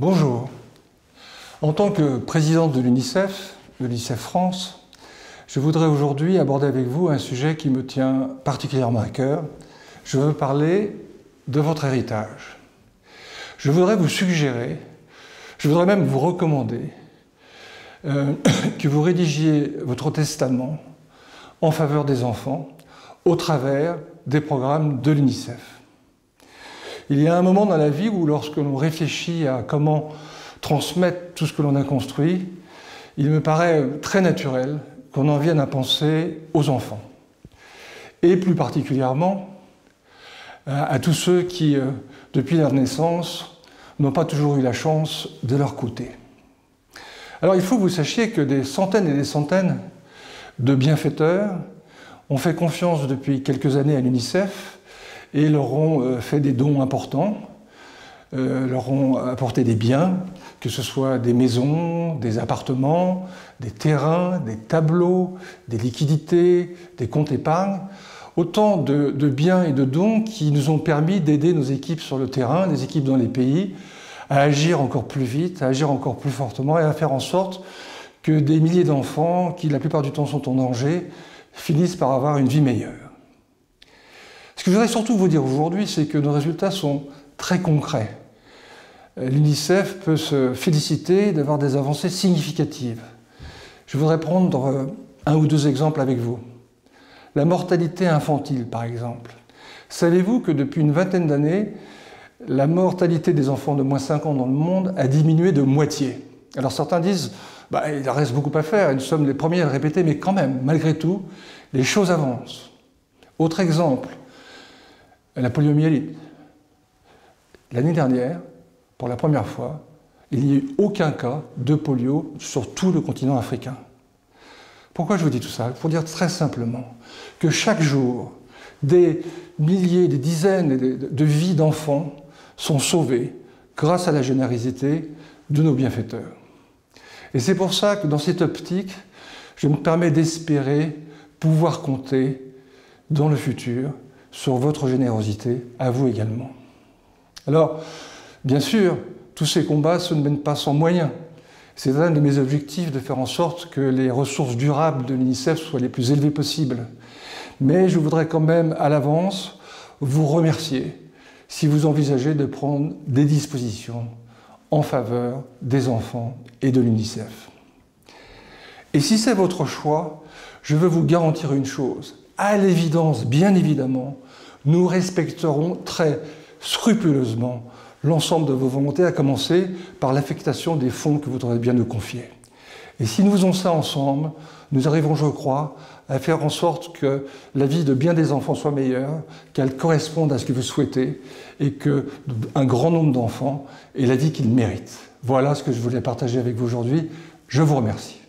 Bonjour. En tant que président de l'UNICEF France, je voudrais aujourd'hui aborder avec vous un sujet qui me tient particulièrement à cœur. Je veux parler de votre héritage. Je voudrais vous suggérer, je voudrais même vous recommander que vous rédigiez votre testament en faveur des enfants au travers des programmes de l'UNICEF. Il y a un moment dans la vie où, lorsque l'on réfléchit à comment transmettre tout ce que l'on a construit, il me paraît très naturel qu'on en vienne à penser aux enfants. Et plus particulièrement à tous ceux qui, depuis leur naissance, n'ont pas toujours eu la chance de leur côté. Alors il faut que vous sachiez que des centaines et des centaines de bienfaiteurs ont fait confiance depuis quelques années à l'UNICEF et leur ont fait des dons importants, leur ont apporté des biens, que ce soit des maisons, des appartements, des terrains, des tableaux, des liquidités, des comptes épargne, autant de biens et de dons qui nous ont permis d'aider nos équipes sur le terrain, les équipes dans les pays, à agir encore plus vite, à agir encore plus fortement et à faire en sorte que des milliers d'enfants, qui la plupart du temps sont en danger, finissent par avoir une vie meilleure. Ce que je voudrais surtout vous dire aujourd'hui, c'est que nos résultats sont très concrets. L'UNICEF peut se féliciter d'avoir des avancées significatives. Je voudrais prendre un ou deux exemples avec vous. La mortalité infantile, par exemple. Savez-vous que depuis une vingtaine d'années, la mortalité des enfants de moins de 5 ans dans le monde a diminué de moitié? Alors certains disent, il reste beaucoup à faire, et nous sommes les premiers à le répéter, mais quand même, malgré tout, les choses avancent. Autre exemple, la poliomyélite. L'année dernière, pour la première fois, il n'y a eu aucun cas de polio sur tout le continent africain. Pourquoi je vous dis tout ça? Pour dire très simplement que chaque jour, des milliers, des dizaines de vies d'enfants sont sauvées grâce à la générosité de nos bienfaiteurs. Et c'est pour ça que dans cette optique, je me permets d'espérer pouvoir compter dans le futur sur votre générosité, à vous également. Alors, bien sûr, tous ces combats se ne mènent pas sans moyens. C'est un de mes objectifs de faire en sorte que les ressources durables de l'UNICEF soient les plus élevées possibles. Mais je voudrais quand même, à l'avance, vous remercier si vous envisagez de prendre des dispositions en faveur des enfants et de l'UNICEF. Et si c'est votre choix, je veux vous garantir une chose. À l'évidence, bien évidemment, nous respecterons très scrupuleusement l'ensemble de vos volontés, à commencer par l'affectation des fonds que vous voudrez bien nous confier. Et si nous faisons ça ensemble, nous arriverons, je crois, à faire en sorte que la vie de bien des enfants soit meilleure, qu'elle corresponde à ce que vous souhaitez et qu'un grand nombre d'enfants aient la vie qu'ils méritent. Voilà ce que je voulais partager avec vous aujourd'hui. Je vous remercie.